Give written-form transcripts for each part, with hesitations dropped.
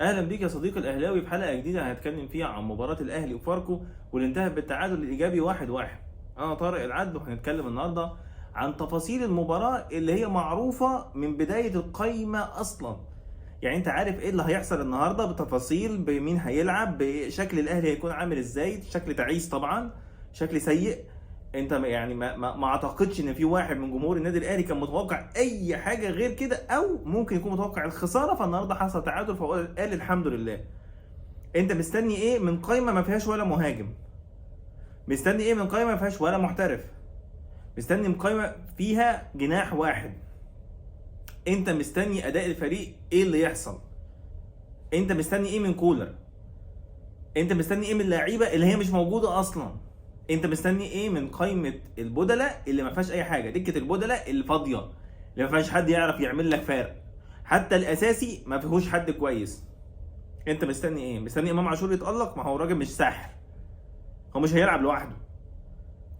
اهلا بيك يا صديقي الاهلاوي في حلقه جديده هنتكلم فيها عن مباراه الاهلي وفاركو واللي انتهت بالتعادل الايجابي 1-1. انا طارق العدل وهنتكلم النهارده عن تفاصيل المباراه اللي هي معروفه من بدايه القايمه اصلا. يعني انت عارف ايه اللي هيحصل النهارده بتفاصيل، بمين هيلعب، بشكل الاهلي هيكون عامل ازاي، شكل تعيس طبعا، شكل سيء. انت يعني ما اعتقدش ان في واحد من جمهور النادي الاهلي كان متوقع اي حاجه غير كده، او ممكن يكون متوقع الخساره. فالنهارده حصل تعادل فهو قال الحمد لله. انت مستني ايه من قايمه ما فيهاش ولا مهاجم؟ مستني ايه من قايمه ما فيهاش ولا محترف؟ مستني من قايمه فيها جناح واحد؟ انت مستني اداء الفريق ايه اللي يحصل؟ انت مستني ايه من كولر؟ انت مستني ايه من اللعيبه اللي هي مش موجوده اصلا؟ انت مستني ايه من قائمه البدلاء اللي ما فيهاش اي حاجه، دكه البدلاء اللي فاضيه اللي ما فيهاش حد يعرف يعمل لك فارق؟ حتى الاساسي ما فيهوش حد كويس. انت مستني ايه؟ مستني امام عاشور يتالق؟ ما هو الراجل مش ساحر، هو مش هيلعب لوحده.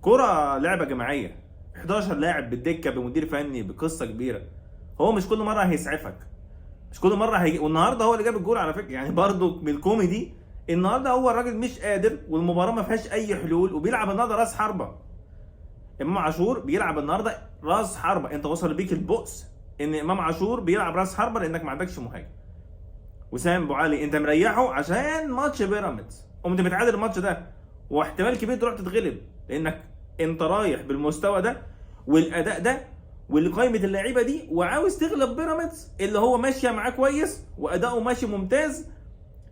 كرة لعبه جماعيه، 11 لاعب بالدكه بمدير فني بقصه كبيره. هو مش كل مره هيسعفك، مش كل مره هيجي. والنهارده هو اللي جاب الجول على فكره، يعني برضو من الكوميدي النهارده هو الراجل مش قادر والمباراه ما فيهاش اي حلول وبيلعب النهارده راس حربه. امام عاشور بيلعب النهارده راس حربه. انت وصل بيك البؤس ان امام عاشور بيلعب راس حربه لانك ما عندكش مهاجم. وسام ابو علي انت مريحه عشان ماتش بيراميدز، قمت متعادل الماتش ده واحتمال كبير تروح تتغلب، لانك انت رايح بالمستوى ده والاداء ده والقائمه اللعيبه دي وعاوز تغلب بيراميدز اللي هو ماشيه معاه كويس واداؤه ماشي ممتاز.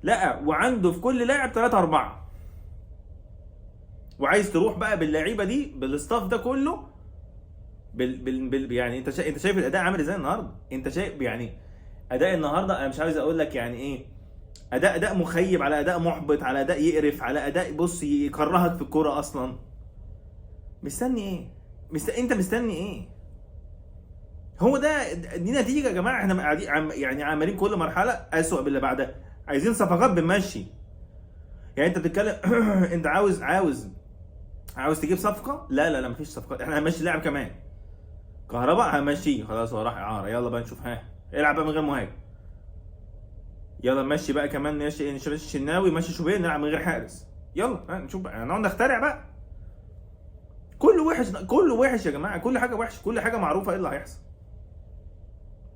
لا، وعنده في كل لاعب 3 4، وعايز تروح بقى باللعيبه دي بالاستاف ده كله يعني انت شايف الاداء عامل ازاي النهارده؟ انت شايف يعني اداء النهارده، انا مش عاوز اقول لك يعني ايه. اداء مخيب، على اداء محبط، على اداء يقرف، على اداء بص يكرهك في الكوره اصلا. مستني ايه؟ انت مستني ايه؟ هو ده، دي نتيجه يا جماعه. احنا قاعدين يعني عمالين كل مرحله اسوء باللي بعدها. عايزين صفقات بنمشي. يعني انت بتتكلم انت عاوز تجيب صفقه؟ لا لا لا، مفيش صفقات. احنا هنمشي لاعب كمان. كهرباء هنمشيه خلاص، هو راح اعاره، يلا بقى نشوف. العب بقى من غير مهاجم. يلا نمشي بقى كمان، ماشي الشناوي، ماشي شوبير، نلعب من غير حارس. يلا نشوف بقى، نقعد نخترع بقى. كله وحش، كله وحش يا جماعه، كل حاجه وحش، كل حاجه معروفه ايه اللي هيحصل.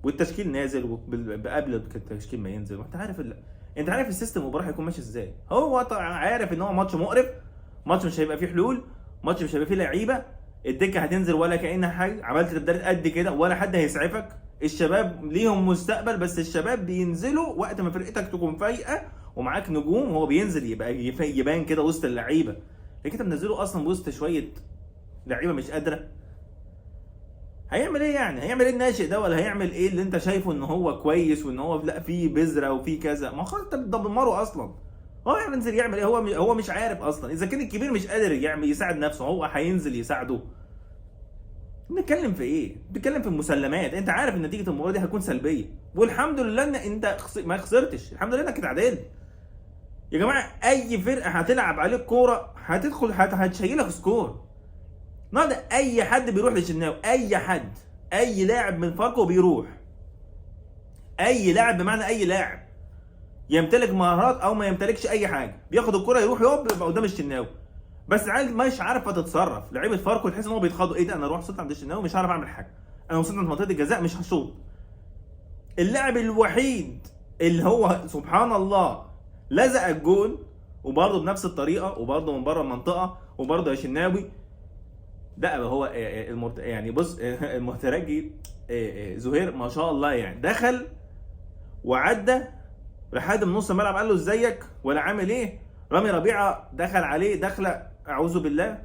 والتشكيل نازل قبل التشكيل ما ينزل، وانت عارف انت عارف السيستم المباراه هيكون ماشي ازاي. هو عارف ان هو ماتش مقرف، ماتش مش هيبقى فيه حلول، ماتش مش هيبقى فيه لعيبه. الدكه هتنزل ولا كانها حاجه، عملت تبديلات قد كده ولا حد هيسعفك. الشباب ليهم مستقبل، بس الشباب بينزلوا وقت ما فرقتك تكون فايقه ومعاك نجوم، هو بينزل يبقى يبان كده وسط اللعيبه. لكن انت منزله اصلا وسط شويه لعيبه مش قادره. هيعمل ايه يعني؟ هيعمل ايه الناشئ ده؟ ولا هيعمل ايه اللي انت شايفه ان هو كويس وان هو لا فيه بذره وفيه كذا؟ ما خلاص انت بتدمره اصلا. هو هينزل يعمل ايه؟ هو مش عارف اصلا. اذا كان الكبير مش قادر يعمل يساعد نفسه، هو هينزل يساعده؟ بنتكلم في ايه؟ بنتكلم في المسلمات. انت عارف ان نتيجه المباراه دي هتكون سلبيه، والحمد لله ان انت ما خسرتش، الحمد لله انك اتعادلت. يا جماعه اي فرقه هتلعب عليك كوره هتدخل هتشيلك سكور. النهارده اي حد بيروح للشناوي، اي حد، اي لاعب من فاركو بيروح. اي لاعب بمعنى اي لاعب يمتلك مهارات او ما يمتلكش اي حاجه، بياخد الكره يروح يقف يبقى قدام الشناوي. بس عيال مش عارفه تتصرف. لعيبه فاركو تحس ان هو بيتخضوا، ايه ده؟ انا اروح وصلت عند الشناوي مش عارف اعمل حاجه، انا وصلت عند منطقه الجزاء مش هشوط. اللاعب الوحيد اللي هو سبحان الله لزق الجول وبرضه بنفس الطريقه وبرضه من بره المنطقه وبرضه يا شناوي. ده هو يعني بص المهترجي زهير ما شاء الله، يعني دخل وعدى لحد من نص الملعب، قال له ازيك ولا عامل ايه. رامي ربيعه دخل عليه دخله اعوذ بالله،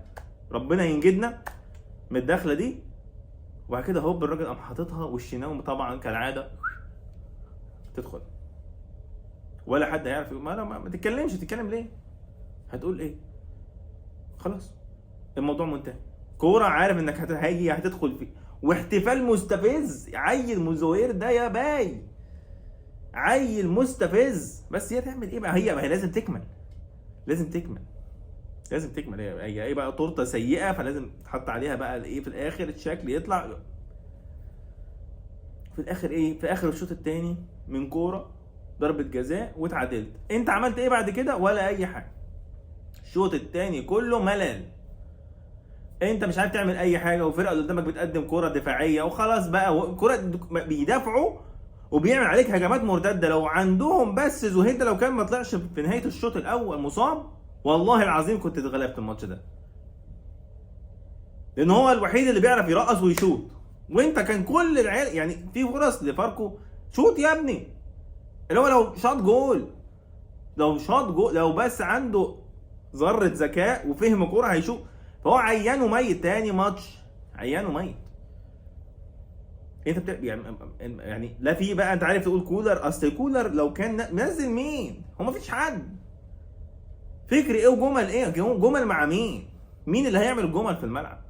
ربنا ينجدنا من الدخله دي. وبعد كده هوب الراجل قام حاططها، والشناوي طبعا كالعاده تدخل. ولا حد هيعرف ما تتكلمش، تتكلم ليه؟ هتقول ايه؟ خلاص الموضوع منتهي. كوره عارف انك هتدخل فيه، واحتفال مستفز. عيل مزوير ده يا باي، عيل مستفز. بس هي تعمل ايه بقى؟ هي لازم تكمل، لازم تكمل، لازم تكمل. هي ايه بقى؟ تورته سيئه، فلازم تحط عليها بقى ايه في الاخر؟ الشكل يطلع في الاخر ايه؟ في اخر الشوط الثاني من كوره ضربه جزاء واتعادلت. انت عملت ايه بعد كده؟ ولا اي حاجه. الشوط الثاني كله ملل، انت مش عارف تعمل اي حاجه، والفرقه اللي قدامك بتقدم كره دفاعيه وخلاص بقى، كره بيدافعوا وبيعمل عليك هجمات مرتده. لو عندهم بس زهيد لو كان ما طلعش في نهايه الشوط الاول مصاب، والله العظيم كنت اتغلبت الماتش ده، لان هو الوحيد اللي بيعرف يرقص ويشوط. وانت كان كل العيال يعني في فرص لفاركو، شوط يا ابني، اللي هو لو شاط جول، لو بس عنده ذره ذكاء وفهم كوره هيشوط. فهو عيانه ميت، تاني ماتش عيانه ميت. انت يعني لا في بقى انت عارف تقول كولر، اصل كولر لو كان منزل مين؟ هو مفيش حد. فكر ايه وجمل ايه؟ جمل مع مين اللي هيعمل الجمل في الملعب؟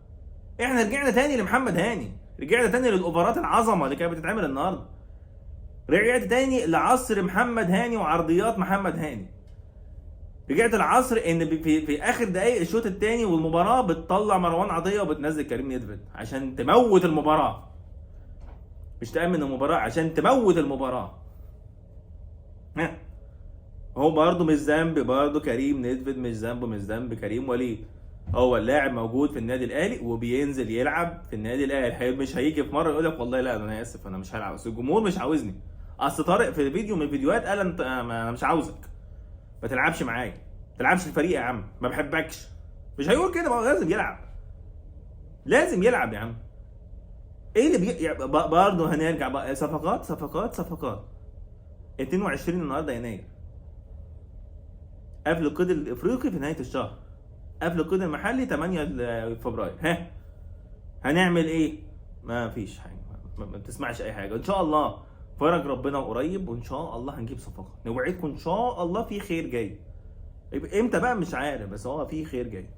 احنا رجعنا تاني لمحمد هاني، رجعنا تاني للاوفرات العظمه اللي كانت بتتعمل النهارده، رجعت تاني لعصر محمد هاني وعرضيات محمد هاني، رجعت العصر ان في اخر دقايق الشوط الثاني والمباراه بتطلع مروان عطيه وبتنزل كريم نيدفيد عشان تموت المباراه، مش تامن المباراه، عشان تموت المباراه. ها هو برضه مش ذنب برضه كريم نيدفيد، مش ذنب كريم وليد. هو اللاعب موجود في النادي الاهلي وبينزل يلعب في النادي الاهلي، مش هيجي في مره يقول لك والله لا انا اسف انا مش هلعب، بس الجمهور مش عاوزني. اصل طارق في فيديو من الفيديوهات قال انت انا مش عاوزك، ما تلعبش معايا، ما تلعبش الفريق يا عم، ما بحبكش. مش هيقول كده، ما هو لازم يلعب، لازم يلعب يا عم. ايه اللي يعني برضه هنرجع بقى صفقات 22 النهارده يناير، قبل القيد الافريقي في نهايه الشهر، قبل القيد المحلي 8 فبراير. ها هنعمل ايه؟ ما فيش حاجه، ما تسمعش اي حاجه. ان شاء الله فرج ربنا قريب، وان شاء الله هنجيب صفقات، نوعدكم ان شاء الله في خير جاي. امتى بقى مش عارف، بس هو في خير جاي.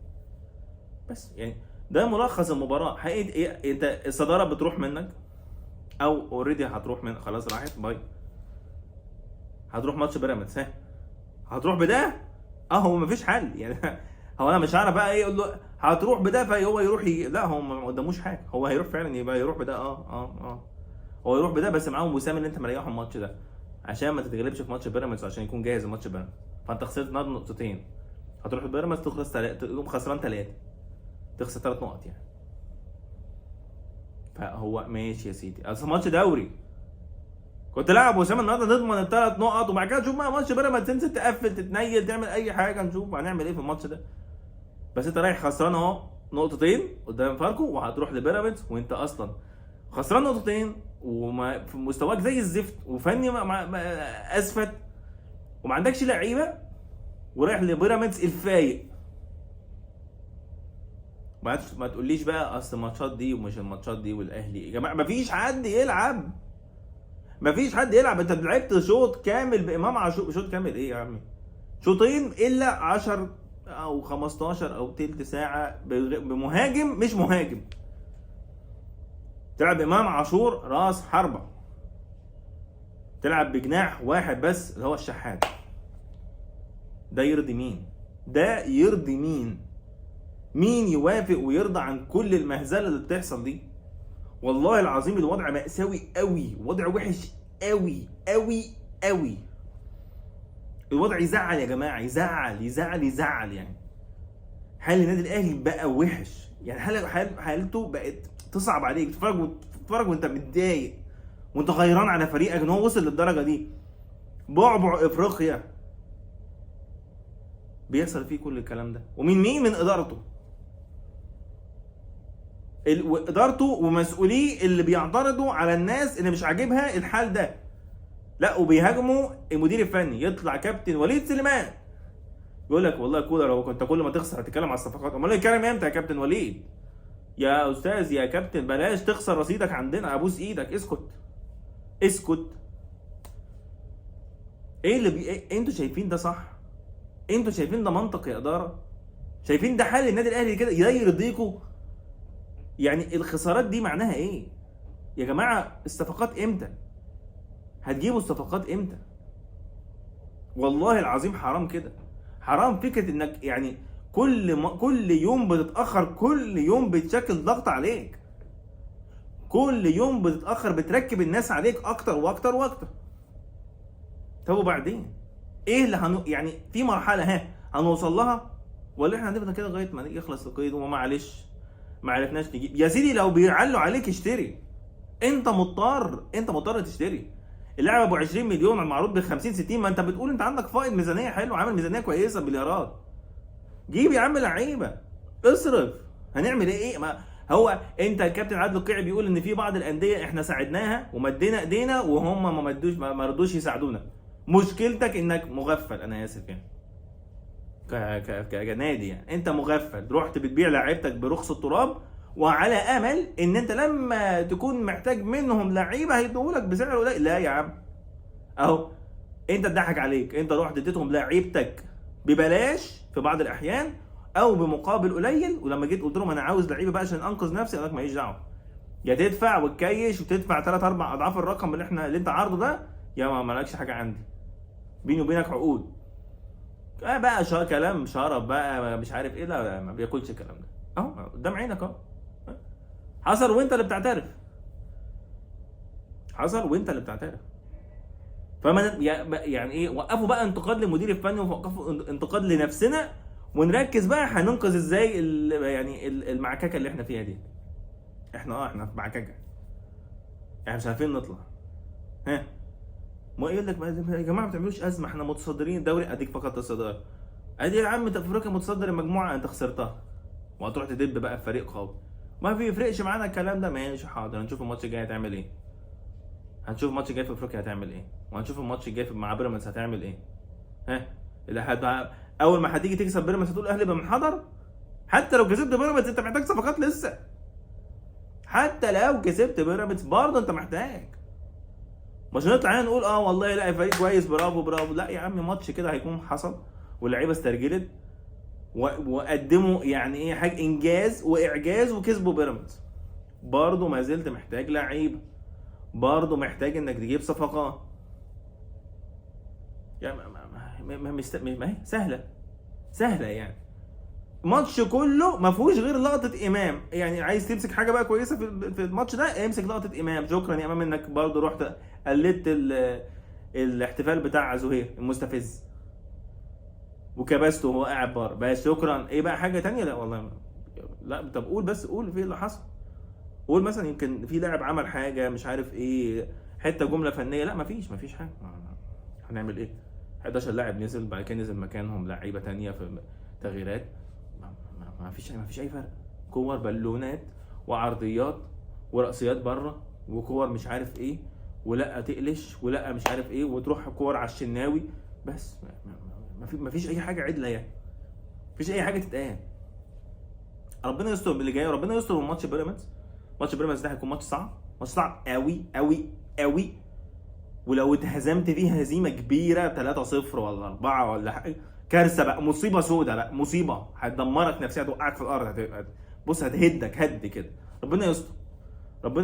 بس يعني ده ملخص المباراه حقيقي. إيه؟ انت الصداره بتروح منك او اوريدي هتروح من خلاص، راحت باي. هتروح ماتش بيراميدز، هتروح بده؟ هو مفيش حل يعني. هو انا مش عارف بقى ايه اقول له هتروح بده فهو يروح لا هو ما قداموش حاجه، هو هيروح فعلا يبقى يروح بده. هو يروح بده، بس معاهم وسام اللي انت مريحه الماتش ده عشان ما تتغلبش في ماتش بيراميدز، عشان يكون جاهز الماتش بيراميدز. فانت خسرت نقطتين، هتروح بيراميدز تقوم خسران 3، تخسر 3 نقط يعني. فهو ماشي يا سيدي، اصل ماتش دوري، كنت لاعب وسام النهارده نضمن ال3 نقط، وبعد كده نشوف بقى ماتش بيراميدز تنزل تقفل تتنيل تعمل اي حاجه، نشوف هنعمل ايه في الماتش ده. بس انت رايح خسران اهو نقطتين قدام فاركو، وهتروح لبيراميدز وانت اصلا خسران نقطتين وما في مستواك زي الزفت، وفني اسفت، وما عندكش لعيبه، ورايح لبيراميدز الفايق. ما تقوليش بقى اصل الماتشات دي ومش الماتشات دي، والاهلي يا جماعه مفيش حد يلعب، انت لعبت شوط كامل بامام عاشور. شوط كامل ايه يا عمي؟ شوطين الا 10 او 15 او تلت ساعه بمهاجم مش مهاجم، تلعب امام عاشور راس حربه، تلعب بجناح واحد بس اللي هو الشحات. ده يرضي مين؟ مين يوافق ويرضى عن كل المهزله اللي بتحصل دي؟ والله العظيم الوضع مأساوي قوي، وضع وحش قوي. الوضع يزعل يا جماعه، يزعل يعني. حال النادي الاهلي بقى وحش يعني، حالته بقت تصعب عليك، تتفرج وانت متضايق وانت غيران على فريقك ان هو وصل للدرجه دي. بعبع افريقيا بيحصل فيه كل الكلام ده، ومن من ادارته، ادارته ومسؤوليه اللي بيعترضوا على الناس اللي مش عاجبها الحال ده. لا وبيهاجموا المدير الفني، يطلع كابتن وليد سليمان يقول لك والله كولر هو كنت كل ما تخسر هتتكلم على الصفقات. امال نتكلم امتى يا كابتن وليد؟ يا استاذ يا كابتن بلاش تخسر رصيدك عندنا، ابوس ايدك اسكت. ايه اللي انتوا شايفين ده صح؟ انتوا شايفين ده منطق يا اداره؟ شايفين ده حال النادي الاهلي كده يرضيكوا؟ يعني الخسارات دي معناها ايه يا جماعه؟ الصفقات امتى هتجيبوا الصفقات امتى؟ والله العظيم حرام كده، حرام فكره انك يعني كل يوم بتتاخر، كل يوم بتشكل ضغط عليك، كل يوم بتتاخر بتركب الناس عليك اكتر واكتر. طب وبعدين ايه اللي يعني في مرحله هنوصل لها، ولا احنا هنفضل كده لغايه ما يخلص القيد ومعلش ما عرفناش نجيب؟ يا سيدي لو بيعلوا عليك اشتري، انت مضطر تشتري. اللاعب ابو 20 مليون المعروض ب 50 60، ما انت بتقول انت عندك فائض ميزانيه حلو، عامل ميزانيه كويسه بمليارات. جيب يا عم لعيبه، اصرف. هنعمل ايه؟ ما هو انت الكابتن عادل القيعي بيقول ان في بعض الانديه احنا ساعدناها ومدينا ايدينا وهم ما رضوش يساعدونا. مشكلتك انك مغفل، انا اسف يعني. كنادي يعني انت مغفل، رحت بتبيع لعيبتك برخص التراب، وعلى امل ان انت لما تكون محتاج منهم لعيبه هيدوهولك بسعر قليل. لا يا عم، اهو انت اتضحك عليك، انت رحت اديتهم لعيبتك ببلاش في بعض الاحيان او بمقابل قليل، ولما جيت قلت لهم انا عاوز لعيبه بقى عشان انقذ نفسي، قال لك ماليش دعوه. يا تدفع وتكيش وتدفع 3 4 اضعاف الرقم اللي انت عارضه ده، يا ما مالكش حاجه عندي. بيني وبينك عقود. بقى كلام شرف بقى مش عارف ايه، لا ما بياكلش الكلام ده. اهو قدام عينك اهو. حصل وانت اللي بتعترف. فما يعني ايه، وقفوا بقى انتقاد للمدير الفني ووقفوا انتقاد لنفسنا، ونركز بقى هننقذ ازاي يعني المعككه اللي احنا فيها دي. احنا في معككه، احنا مش عارفين نطلع. ما يقول لك يا جماعه ما بتعملوش ازمه، احنا متصدرين الدوري، اديك فقط الصداره. ادي يا عم انت في افريقيا متصدر المجموعه، انت خسرتها وهتروح تدب بقى في فريق قوي. ما بيفرقش معانا الكلام ده. ماشي حاضر، هنشوف الماتش الجاي هتعمل ايه. هنشوف الماتش الجاي في افريقيا هتعمل ايه، وهنشوف الماتش الجاي مع بيراميدز هتعمل ايه. اول ما هتيجي تكسب بيراميدز هتقول اهلي بمنحدر. حتى لو كسبت بيراميدز انت محتاج صفقات لسه. حتى لو كسبت بيراميدز برضه انت محتاج. مش هنطلع نقول والله لا فريق كويس برافو. لا يا عم، ماتش كده هيكون حصل واللعيبه استرجلت وقدموا يعني ايه حاجه انجاز واعجاز وكسبوا بيراميدز. برضه ما زلت محتاج لعيبه، برضه محتاج انك تجيب صفقات. يعني ما هي سهله يعني. ماتش كله ما فيهوش غير لقطه امام. يعني عايز تمسك حاجه بقى كويسه في الماتش ده، امسك لقطه امام. شكرا يا امام انك برضه رحت قلدت الاحتفال بتاع زهير المستفز وكبسته وهو قاعد بره. بس شكرا. ايه بقى حاجه تانية؟ لا والله لا. طب قول بس، قول في اللي حصل. قول مثلا يمكن في لاعب عمل حاجه مش عارف ايه، حته جمله فنيه. لا مفيش حاجه. هنعمل ايه؟ 11 لاعب نزل، بعد كده نزل مكانهم لعيبه تانية في تغييرات. ما فيش اي فرق. كور بالونات وعرضيات ورأسيات بره وكور مش عارف ايه، ولا تقلش ولا مش عارف ايه، وتروح كور على الشناوي. بس ما فيش اي حاجه عدله يعني. مفيش اي حاجه تتقال. ربنا يستر باللي جاي، وربنا يستر من ماتش بيراميدز. ماتش بيراميدز ده هيكون ماتش صعب قوي قوي قوي. ولو اتهزمت فيه هزيمه كبيره 3-0 ولا 4 ولا حاجه، كارثه بقى، مصيبه سودة بقى، مصيبه هتدمرك نفسيا، هتوقعك في الارض، بص هتهدك هد كده. ربنا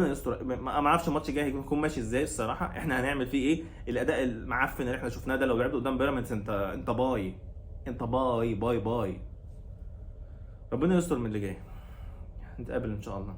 يستر. ما اعرفش الماتش الجاي هيكون ماشي ازاي الصراحه. احنا هنعمل فيه ايه؟ الاداء المعفن اللي احنا شفناه ده لو لعبت قدام بيراميدز انت باي. ربنا يستر من اللي جاي. نتقابل ان شاء الله.